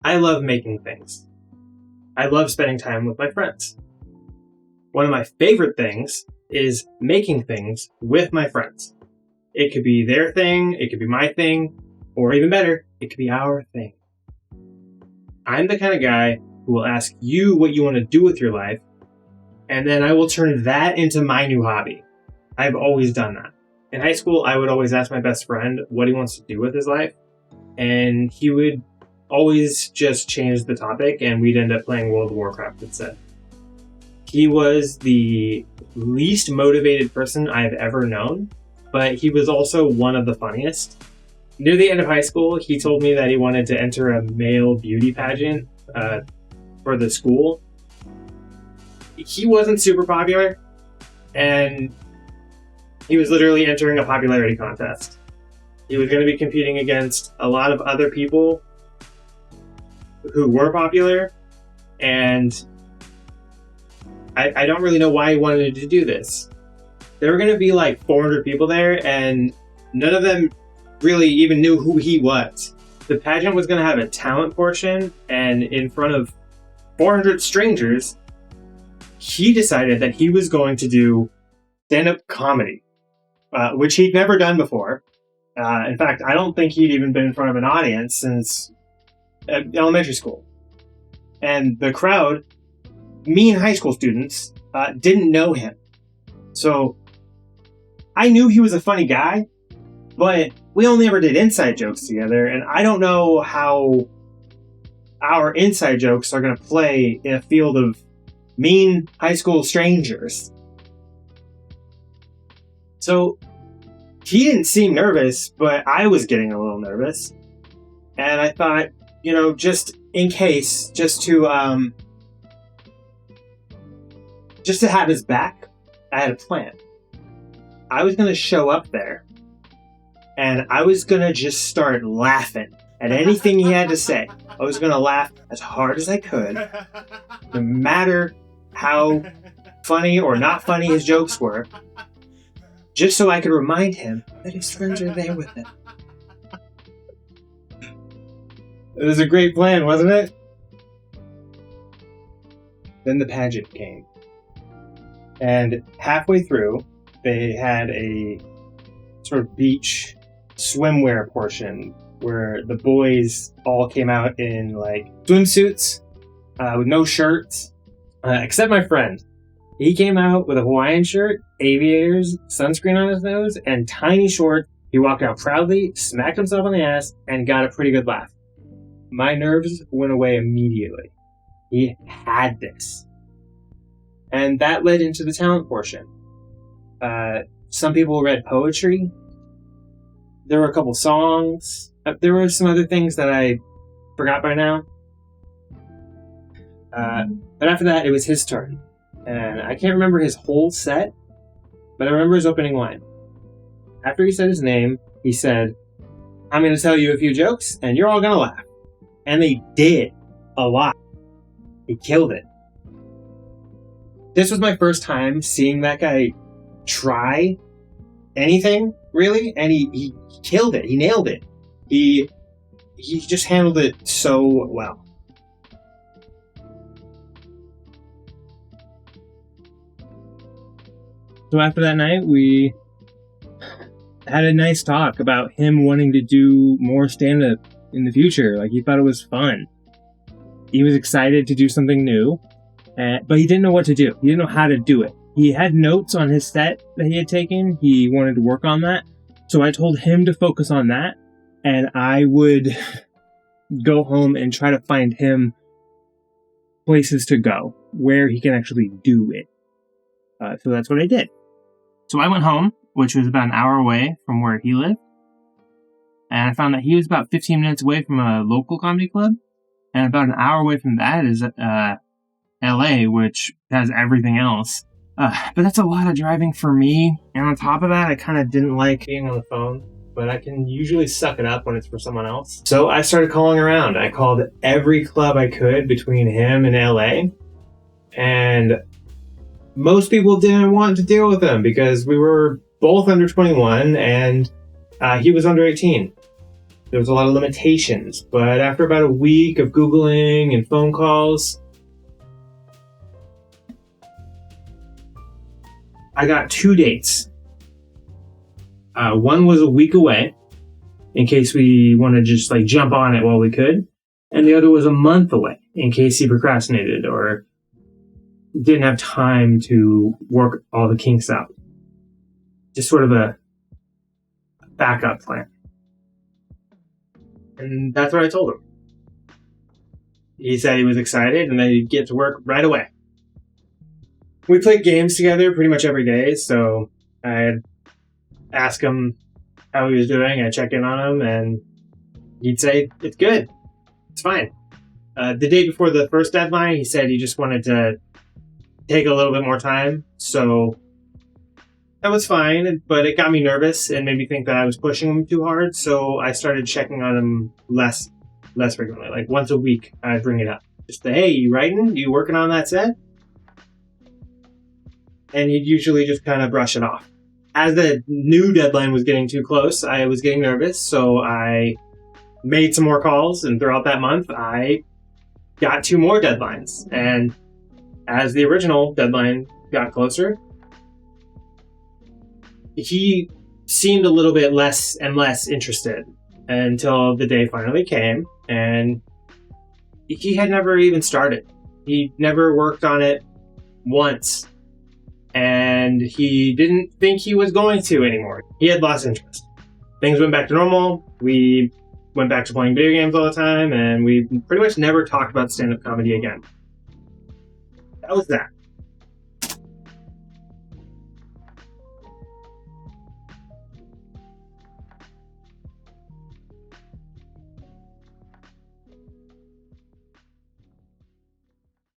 I love making things. I love spending time with my friends. One of my favorite things is making things with my friends. It could be their thing, it could be my thing, or even better, it could be our thing. I'm the kind of guy who will ask you what you want to do with your life, and then I will turn that into my new hobby. I've always done that. In high school, I would always ask my best friend what he wants to do with his life, and he would always just change the topic, and we'd end up playing World of Warcraft instead. He was the least motivated person I've ever known, but he was also one of the funniest. Near the end of high school, he told me that he wanted to enter a male beauty pageant for the school. He wasn't super popular, and he was literally entering a popularity contest. He was going to be competing against a lot of other people who were popular, and I don't really know why he wanted to do this. There were going to be like 400 people there, and none of them really even knew who he was. The pageant was going to have a talent portion, and in front of 400 strangers, he decided that he was going to do stand-up comedy, which he'd never done before. In fact, I don't think he'd even been in front of an audience since elementary school. And the crowd, mean high school students, didn't know him. So I knew he was a funny guy, but we only ever did inside jokes together, and I don't know how our inside jokes are going to play in a field of mean high school strangers. So he didn't seem nervous, but I was getting a little nervous. And I thought, just in case, just to have his back, I had a plan. I was going to show up there, and I was going to just start laughing at anything he had to say. I was going to laugh as hard as I could, no matter how funny or not funny his jokes were, just so I could remind him that his friends are there with him. It was a great plan, wasn't it? Then the pageant came. And halfway through, they had a sort of beach swimwear portion where the boys all came out in like swimsuits with no shirts, except my friend. He came out with a Hawaiian shirt, aviators, sunscreen on his nose, and tiny shorts. He walked out proudly, smacked himself on the ass, and got a pretty good laugh. My nerves went away immediately. He had this. And that led into the talent portion. Some people read poetry. There were a couple songs. There were some other things that I forgot by now. But after that, it was his turn. And I can't remember his whole set, but I remember his opening line. After he said his name, he said, "I'm going to tell you a few jokes, and you're all going to laugh." And they did a lot. He killed it. This was my first time seeing that guy try anything, really, and he killed it. He nailed it. He just handled it so well. So after that night, we had a nice talk about him wanting to do more stand-up in the future. Like, he thought it was fun. He was excited to do something new, but he didn't know what to do. He didn't know how to do it. He had notes on his set that he had taken. He wanted to work on that. So I told him to focus on that, and I would go home and try to find him places to go where he can actually do it. So that's what I did. So I went home, which was about an hour away from where he lived. And I found that he was about 15 minutes away from a local comedy club. And about an hour away from that is LA, which has everything else. But that's a lot of driving for me. And on top of that, I kind of didn't like being on the phone. But I can usually suck it up when it's for someone else. So I started calling around. I called every club I could between him and LA. And most people didn't want to deal with him because we were both under 21 and he was under 18. There was a lot of limitations, but after about a week of Googling and phone calls, I got 2 dates. One was a week away, in case we want to just like jump on it while we could, and the other was a month away, in case he procrastinated or didn't have time to work all the kinks out. Just sort of a backup plan. And that's what I told him. He said he was excited and that he'd get to work right away. We played games together pretty much every day, so I'd ask him how he was doing, I'd check in on him, and he'd say, it's good, it's fine. The day before the first deadline, he said he just wanted to take a little bit more time, so that was fine, but it got me nervous and made me think that I was pushing him too hard, so I started checking on him less frequently. Like once a week, I'd bring it up. Just hey, you writing? You working on that set? And he'd usually just kind of brush it off. As the new deadline was getting too close, I was getting nervous, so I made some more calls, and throughout that month, I got 2 more deadlines. And as the original deadline got closer, he seemed a little bit less and less interested until the day finally came, and he had never even started. He never worked on it once, and he didn't think he was going to anymore. He had lost interest. Things went back to normal. We went back to playing video games all the time, and we pretty much never talked about stand-up comedy again. That was that.